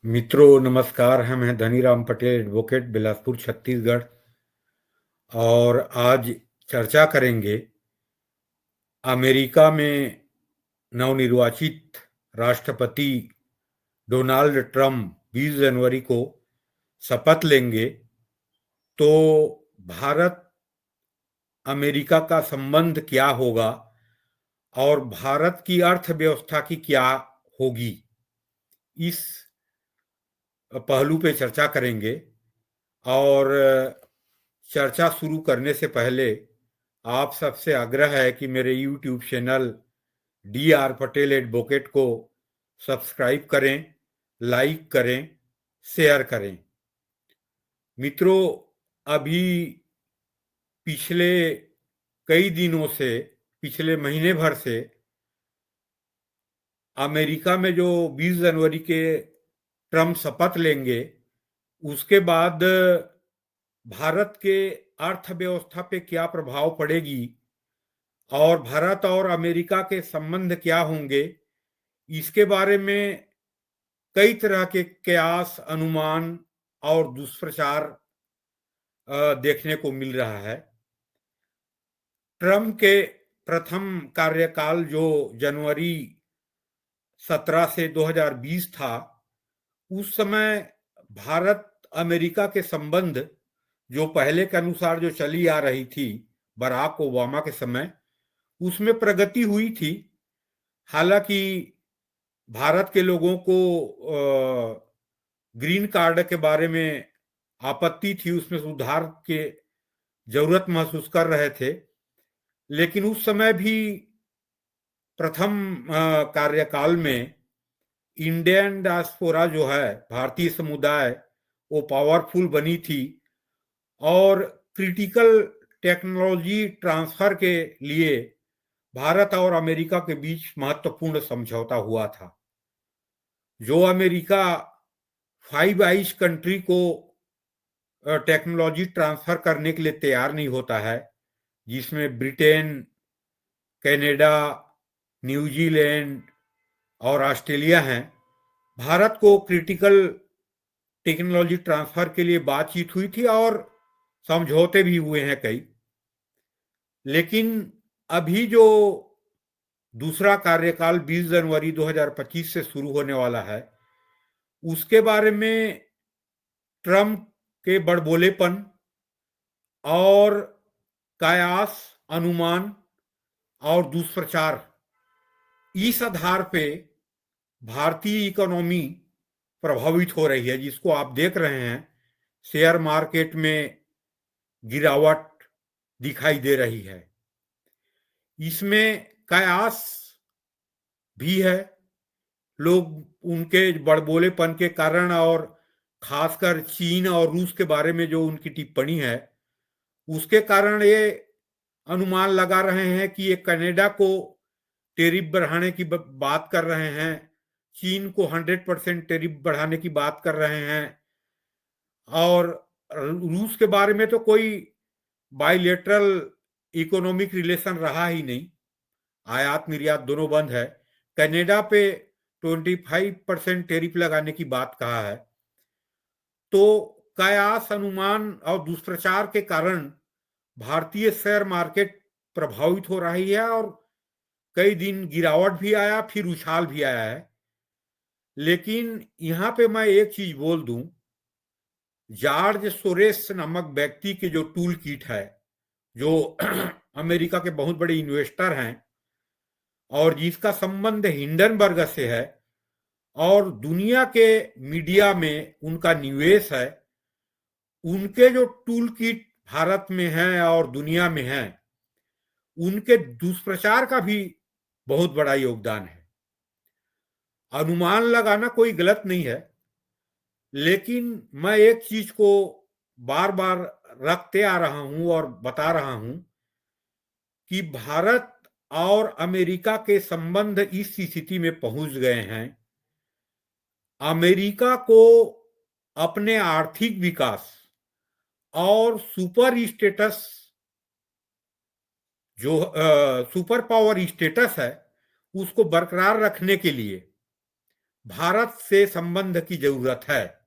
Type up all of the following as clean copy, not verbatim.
मित्रों नमस्कार। हम हैं धनीराम पटेल एडवोकेट, बिलासपुर छत्तीसगढ़। और आज चर्चा करेंगे अमेरिका में नवनिर्वाचित राष्ट्रपति डोनाल्ड ट्रंप 20 जनवरी को शपथ लेंगे तो भारत अमेरिका का संबंध क्या होगा और भारत की अर्थव्यवस्था की क्या होगी, इस पहलू पे चर्चा करेंगे। और चर्चा शुरू करने से पहले आप सबसे आग्रह है कि मेरे YouTube channel DR Patel advocate को सब्सक्राइब करें, लाइक करें, शेयर करें। मित्रों, अभी पिछले कई दिनों से, पिछले महीने भर से अमेरिका में जो 20 जनवरी के ट्रंप शपथ लेंगे, उसके बाद भारत के अर्थव्यवस्था पे क्या प्रभाव पड़ेगी और भारत और अमेरिका के संबंध क्या होंगे, इसके बारे में कई तरह के कयास, अनुमान और दुष्प्रचार देखने को मिल रहा है। ट्रंप के प्रथम कार्यकाल जो जनवरी 17 से 2020 था, उस समय भारत अमेरिका के संबंध जो पहले के अनुसार जो चली आ रही थी बराक ओबामा के समय, उसमें प्रगति हुई थी। हालांकि भारत के लोगों को ग्रीन कार्ड के बारे में आपत्ति थी, उसमें सुधार के जरूरत महसूस कर रहे थे। लेकिन उस समय भी प्रथम कार्यकाल में इंडियन डायस्पोरा जो है, भारतीय समुदाय, वो पावरफुल बनी थी और क्रिटिकल टेक्नोलॉजी ट्रांसफर के लिए भारत और अमेरिका के बीच महत्वपूर्ण समझौता हुआ था। जो अमेरिका फाइव आइज कंट्री को टेक्नोलॉजी ट्रांसफर करने के लिए तैयार नहीं होता है, जिसमें ब्रिटेन, कनाडा, न्यूजीलैंड और ऑस्ट्रेलिया हैं, भारत को क्रिटिकल टेक्नोलॉजी ट्रांसफर के लिए बातचीत हुई थी और समझौते भी हुए हैं कई। लेकिन अभी जो दूसरा कार्यकाल 20 जनवरी 2025 से शुरू होने वाला है, उसके बारे में ट्रंप के बड़बोलेपन और कयास, अनुमान और दुष्प्रचार, इस आधार पे भारतीय इकोनॉमी प्रभावित हो रही है, जिसको आप देख रहे हैं। शेयर मार्केट में गिरावट दिखाई दे रही है। इसमें कयास भी है। लोग उनके बड़बोलेपन के कारण और खासकर चीन और रूस के बारे में जो उनकी टिप्पणी है, उसके कारण ये अनुमान लगा रहे हैं कि ये कनाडा को टेरिफ बढ़ाने की बात कर रहे हैं, चीन को 100% टेरिफ बढ़ाने की बात कर रहे हैं, और रूस के बारे में तो कोई बायलेटरल इकोनॉमिक रिलेशन रहा ही नहीं, आयात निर्यात दोनों बंद है। कनाडा पे 25% टेरिफ लगाने की बात कहा है। तो कयास, अनुमान और दुष्प्रचार के कारण भारतीय शेयर मार्केट प्रभावित हो रही है और कई दिन गिरावट भी आया, फिर उछाल भी आया है। लेकिन यहां पे मैं एक चीज बोल दूं, जॉर्ज सोरेस नामक व्यक्ति के जो टूल किट है, जो अमेरिका के बहुत बड़े इन्वेस्टर हैं और जिसका संबंध हिंडनबर्ग से है और दुनिया के मीडिया में उनका निवेश है, उनके जो टूल किट भारत में है और दुनिया में है, उनके दुष्प्रचार का भी बहुत बड़ा योगदान है। अनुमान लगाना कोई गलत नहीं है, लेकिन मैं एक चीज को बार बार रखते आ रहा हूं और बता रहा हूं कि भारत और अमेरिका के संबंध इस स्थिति में पहुंच गए हैं। अमेरिका को अपने आर्थिक विकास और सुपर स्टेटस, जो सुपर पावर स्टेटस है, उसको बरकरार रखने के लिए भारत से संबंध की जरूरत है,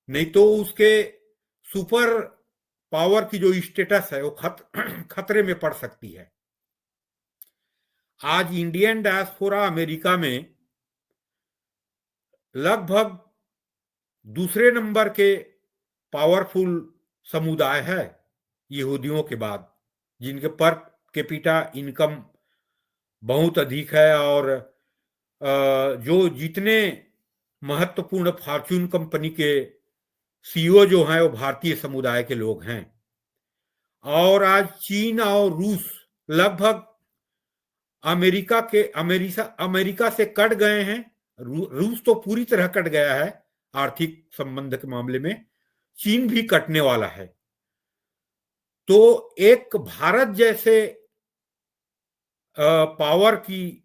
नहीं तो उसके सुपर पावर की जो स्टेटस है वो खतरे में पड़ सकती है। आज इंडियन डायस्पोरा अमेरिका में लगभग दूसरे नंबर के पावरफुल समुदाय है यहूदियों के बाद, जिनके पर कैपिटा इनकम बहुत अधिक है, और जो जितने महत्वपूर्ण फॉर्च्यून कंपनी के सीईओ जो हैं वो भारतीय समुदाय के लोग हैं। और आज चीन और रूस लगभग अमेरिका से कट गए हैं। रूस तो पूरी तरह कट गया है आर्थिक संबंध के मामले में, चीन भी कटने वाला है। तो एक भारत जैसे पावर की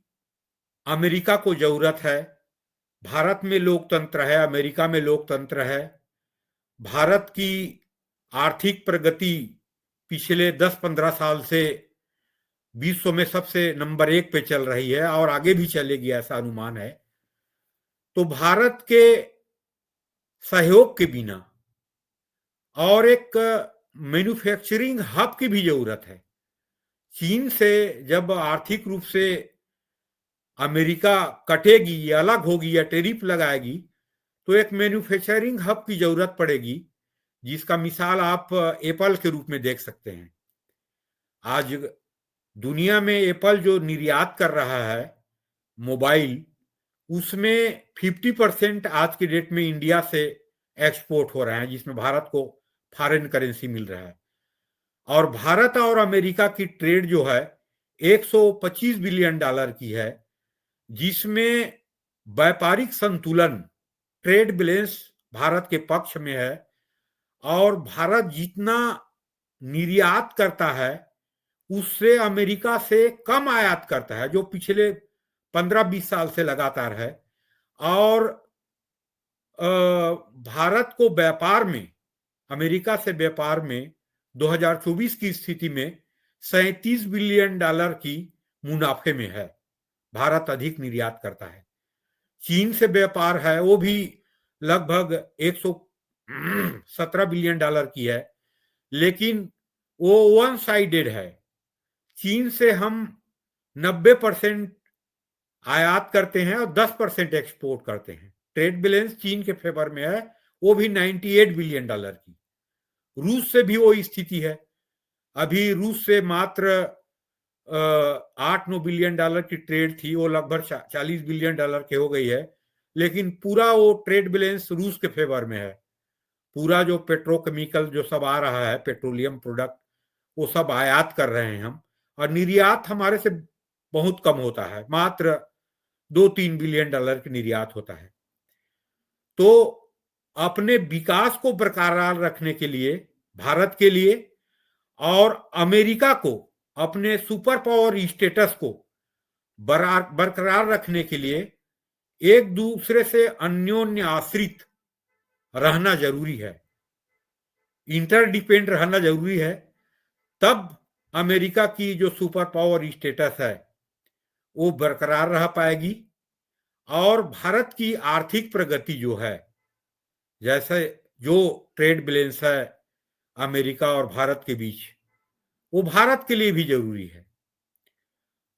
अमेरिका को जरूरत है। भारत में लोकतंत्र है, अमेरिका में लोकतंत्र है। भारत की आर्थिक प्रगति पिछले 10-15 साल से विश्व में सबसे नंबर 1 पे चल रही है और आगे भी चलेगी, ऐसा अनुमान है। तो भारत के सहयोग के बिना और एक मैन्युफैक्चरिंग हब की भी जरूरत है। चीन से जब आर्थिक रूप से अमेरिका कटेगी या अलग होगी या टैरिफ लगाएगी, तो एक मैन्युफैक्चरिंग हब की जरूरत पड़ेगी, जिसका मिसाल आप एप्पल के रूप में देख सकते हैं। आज दुनिया में एप्पल जो निर्यात कर रहा है मोबाइल, उसमें 50% आज के डेट में इंडिया से एक्सपोर्ट हो रहे हैं, जिसमें भारत को फॉरेन करेंसी मिल रहा है। और भारत और अमेरिका की ट्रेड जो है 125 बिलियन डॉलर की है, जिसमें व्यापारिक संतुलन, ट्रेड बैलेंस भारत के पक्ष में है। और भारत जितना निर्यात करता है उससे अमेरिका से कम आयात करता है, जो पिछले 15-20 साल से लगातार है। और भारत को व्यापार में, अमेरिका से व्यापार में 2024 की स्थिति में 37 बिलियन डॉलर की मुनाफे में है। भारत अधिक निर्यात करता है। चीन से व्यापार है वो भी लगभग 117 बिलियन डॉलर की है, लेकिन वो वन साइडेड है। चीन से हम 90% आयात करते हैं और 10% एक्सपोर्ट करते हैं। ट्रेड बैलेंस चीन के फेवर में है, वो भी 98 बिलियन डॉलर की। रूस से भी वो स्थिति है। अभी रूस से मात्र 8-9 बिलियन डॉलर की ट्रेड थी, वो लगभग 40 बिलियन डॉलर की हो गई है। लेकिन पूरा वो ट्रेड बैलेंस रूस के फेवर में है। पूरा जो पेट्रोकेमिकल जो सब आ रहा है, पेट्रोलियम प्रोडक्ट, वो सब आयात कर रहे हैं हम, और निर्यात हमारे से बहुत कम होता है, मात्र 2-3 बिलियन डॉलर की निर्यात होता है। तो अपने विकास को बरकरार रखने के लिए भारत के लिए और अमेरिका को अपने सुपर पावर स्टेटस को बरकरार रखने के लिए एक दूसरे से अन्योन्य आश्रित रहना जरूरी है, इंटरडिपेंड रहना जरूरी है। तब अमेरिका की जो सुपर पावर स्टेटस है वो बरकरार रह पाएगी, और भारत की आर्थिक प्रगति जो है, जैसे जो ट्रेड बैलेंस है अमेरिका और भारत के बीच, वो भारत के लिए भी जरूरी है।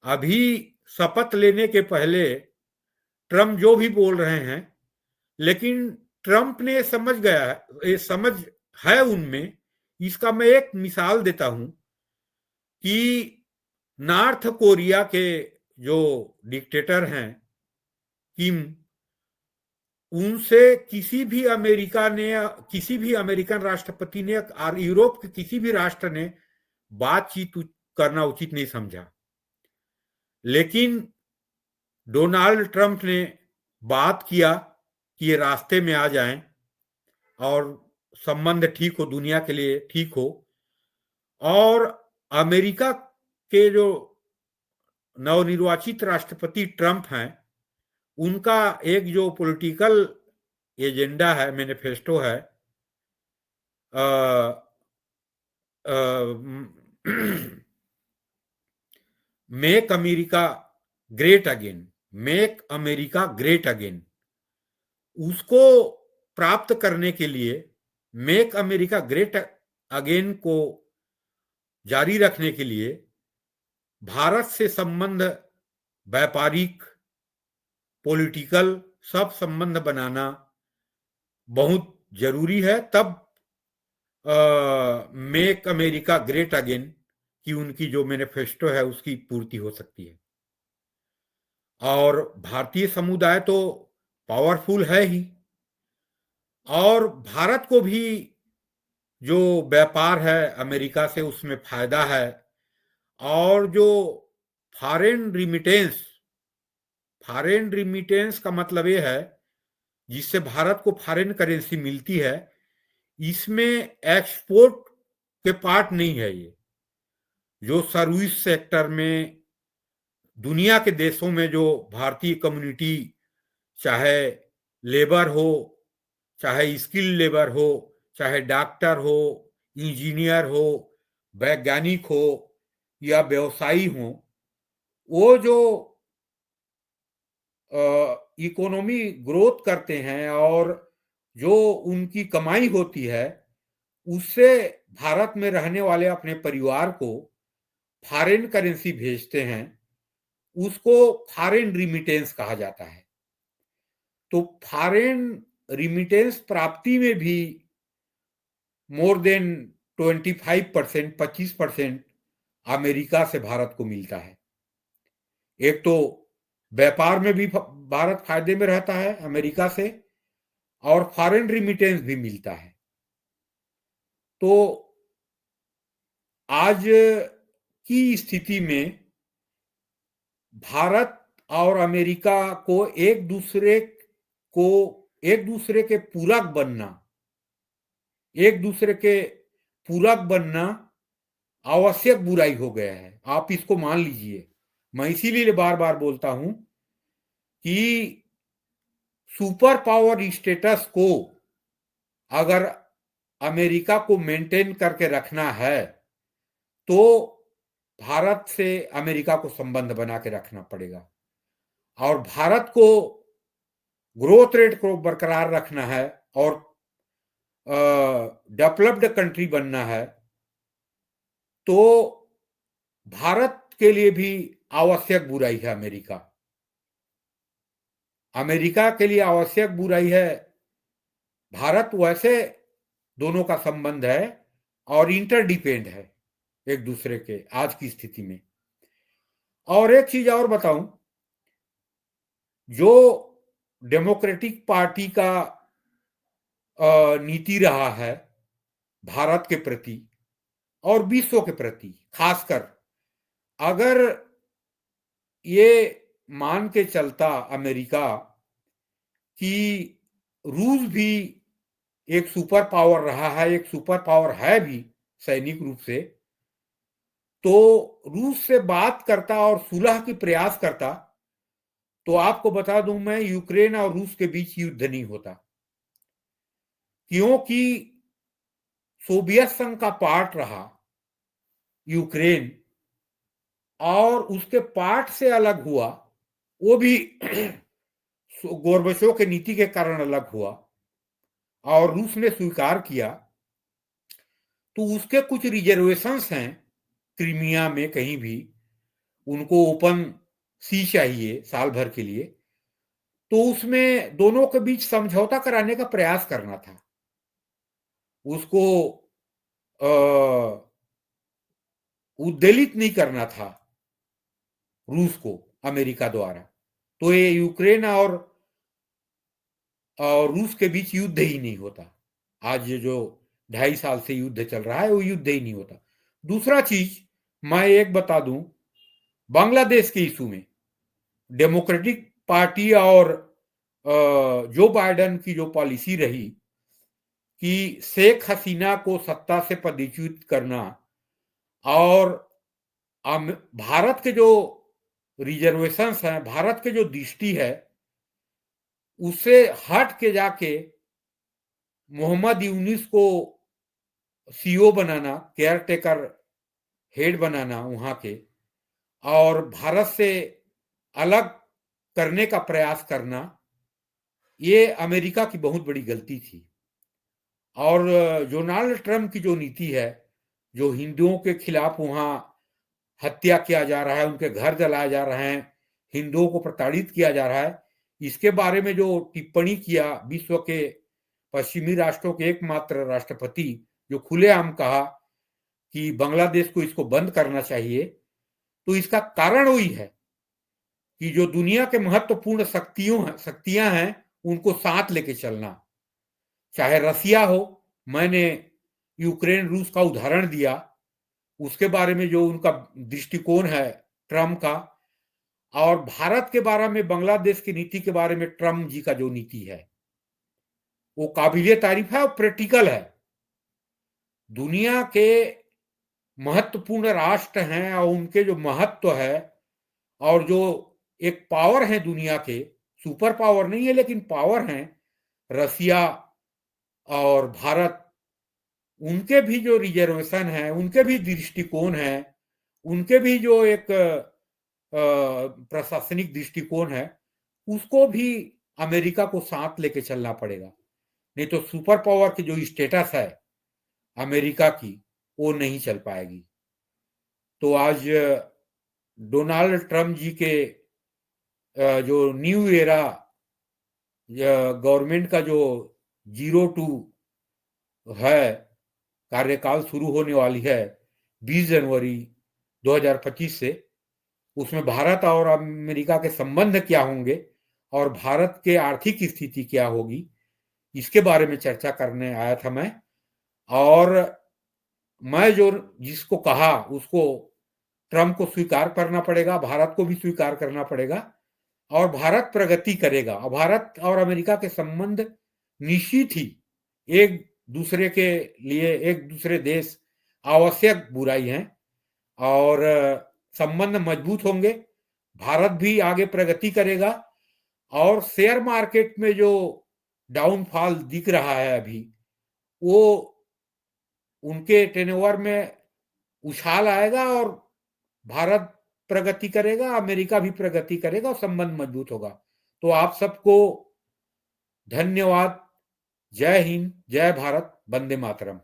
अभी शपथ लेने के पहले ट्रम्प जो भी बोल रहे हैं, लेकिन ट्रम्प ने समझ गया, ये समझ है उनमें। इसका मैं एक मिसाल देता हूं कि नॉर्थ कोरिया के जो डिक्टेटर हैं किम, उनसे किसी भी अमेरिकन राष्ट्रपति ने और यूरोप के किसी भी राष्ट्र ने बातचीत करना उचित नहीं समझा। लेकिन डोनाल्ड ट्रंप ने बात किया कि ये रास्ते में आ जाएं और संबंध ठीक हो, दुनिया के लिए ठीक हो। और अमेरिका के जो नवनिर्वाचित राष्ट्रपति ट्रंप हैं, उनका एक जो पॉलिटिकल एजेंडा है, मैनिफेस्टो है, make America great again, make America great again. उसको प्राप्त करने के लिए मेक अमेरिका ग्रेट अगेन को जारी रखने के लिए भारत से संबंध, व्यापारिक, पॉलिटिकल, सब संबंध बनाना बहुत जरूरी है। तब मेक अमेरिका ग्रेट अगेन की उनकी जो मैनिफेस्टो है उसकी पूर्ति हो सकती है। और भारतीय समुदाय तो पावरफुल है ही, और भारत को भी जो व्यापार है अमेरिका से उसमें फायदा है। और जो फॉरेन रिमिटेंस, फॉरेन रिमिटेंस का मतलब ये है जिससे भारत को फॉरेन करेंसी मिलती है, इसमें एक्सपोर्ट के पार्ट नहीं है। ये जो सर्विस सेक्टर में दुनिया के देशों में जो भारतीय कम्युनिटी, चाहे लेबर हो, चाहे स्किल लेबर हो, चाहे डॉक्टर हो, इंजीनियर हो, वैज्ञानिक हो या व्यवसायी हो, वो जो इकोनॉमी ग्रोथ करते हैं और जो उनकी कमाई होती है उससे भारत में रहने वाले अपने परिवार को फॉरेन करेंसी भेजते हैं, उसको फॉरेन रिमिटेंस कहा जाता है। तो फॉरेन रिमिटेंस प्राप्ति में भी मोर देन 25%, 25% अमेरिका से भारत को मिलता है। एक तो व्यापार में भी भारत फायदे में रहता है अमेरिका से, और फॉरेन रिमिटेंस भी मिलता है। तो आज की स्थिति में भारत और अमेरिका को एक दूसरे के पूरक बनना, एक दूसरे के पूरक बनना आवश्यक बुराई हो गया है। आप इसको मान लीजिए। मैं इसीलिए बार बार बोलता हूं कि सुपर पावर स्टेटस को अगर अमेरिका को मेंटेन करके रखना है तो भारत से अमेरिका को संबंध बना के रखना पड़ेगा। और भारत को ग्रोथ रेट को बरकरार रखना है और डेवलप्ड कंट्री बनना है, तो भारत के लिए भी आवश्यक बुराई है अमेरिका। अमेरिका के लिए आवश्यक बुराई है भारत। वैसे दोनों का संबंध है और इंटरडिपेंड है एक दूसरे के आज की स्थिति में। और एक चीज और बताऊं, जो डेमोक्रेटिक पार्टी का नीति रहा है भारत के प्रति और विश्व के प्रति खासकर, अगर ये मान के चलता अमेरिका कि रूस भी एक सुपर पावर रहा है, एक सुपर पावर है भी सैनिक रूप से, तो रूस से बात करता और सुलह की प्रयास करता, तो आपको बता दूं मैं, यूक्रेन और रूस के बीच युद्ध नहीं होता। क्योंकि सोवियत संघ का पार्ट रहा यूक्रेन, और उसके पार्ट से अलग हुआ, वो भी गोर्बचोव के नीति के कारण अलग हुआ और रूस ने स्वीकार किया। तो उसके कुछ रिजर्वेशंस हैं क्रीमिया में, कहीं भी उनको ओपन सी चाहिए साल भर के लिए, तो उसमें दोनों के बीच समझौता कराने का प्रयास करना था, उसको उद्वेलित नहीं करना था रूस को अमेरिका द्वारा। तो ये यूक्रेन और रूस के बीच युद्ध ही नहीं होता। आज जो 2.5 साल से युद्ध चल रहा है वो युद्ध ही नहीं होता। दूसरा चीज मैं एक बता दूं, बांग्लादेश के इशू में डेमोक्रेटिक पार्टी और जो बाइडेन की जो पॉलिसी रही कि शेख हसीना को सत्ता से पदच्युत करना, और भारत के जो रिजर्वेशंस हैं, भारत के जो दृष्टि है, उससे हट के जाके मोहम्मद यूनिस को सीओ बनाना, केयर टेकर हेड बनाना वहां के, और भारत से अलग करने का प्रयास करना, ये अमेरिका की बहुत बड़ी गलती थी। और डोनाल्ड ट्रंप की जो नीति है, जो हिंदुओं के खिलाफ वहाँ हत्या किया जा रहा है, उनके घर जलाए जा रहे हैं, हिंदुओं को प्रताड़ित किया जा रहा है, इसके बारे में जो टिप्पणी किया विश्व के पश्चिमी राष्ट्रों के एकमात्र राष्ट्रपति, जो खुलेआम कहा कि बांग्लादेश को इसको बंद करना चाहिए, तो इसका कारण वही है कि जो दुनिया के महत्वपूर्ण शक्तियां हैं, उनको साथ लेके चलना। चाहे रसिया हो, मैंने यूक्रेन रूस का उदाहरण दिया, उसके बारे में जो उनका दृष्टिकोण है ट्रंप का, और भारत के बारे में बांग्लादेश की नीति के बारे में ट्रंप जी का जो नीति है, वो काबिले तारीफ है और प्रैक्टिकल है। दुनिया के महत्वपूर्ण राष्ट्र हैं और उनके जो महत्व है और जो एक पावर है दुनिया के, सुपर पावर नहीं है लेकिन पावर है, रसिया और भारत, उनके भी जो रिजर्वेशन है, उनके भी दृष्टिकोण है, उनके भी जो एक प्रशासनिक दृष्टिकोण है, उसको भी अमेरिका को साथ लेके चलना पड़ेगा। नहीं तो सुपर पावर की जो स्टेटस है अमेरिका की, वो नहीं चल पाएगी। तो आज डोनाल्ड ट्रंप जी के जो न्यू एरा गवर्नमेंट का जो 02 है, कार्यकाल शुरू होने वाली है 20 जनवरी 2025 से, उसमें भारत और अमेरिका के संबंध क्या होंगे और भारत के आर्थिक स्थिति क्या होगी, इसके बारे में चर्चा करने आया था मैं। और मैं जो जिसको कहा उसको ट्रंप को स्वीकार करना पड़ेगा, भारत को भी स्वीकार करना पड़ेगा, और भारत प्रगति करेगा। और भारत और अमेरिका के संबंध निश्चित ही एक दूसरे के लिए, एक दूसरे देश आवश्यक बुराई हैं, और संबंध मजबूत होंगे। भारत भी आगे प्रगति करेगा, और शेयर मार्केट में जो डाउनफॉल दिख रहा है अभी, वो उनके टेनओवर में उछाल आएगा और भारत प्रगति करेगा, अमेरिका भी प्रगति करेगा और संबंध मजबूत होगा। तो आप सबको धन्यवाद। जय हिंद, जय भारत, वंदे मातरम।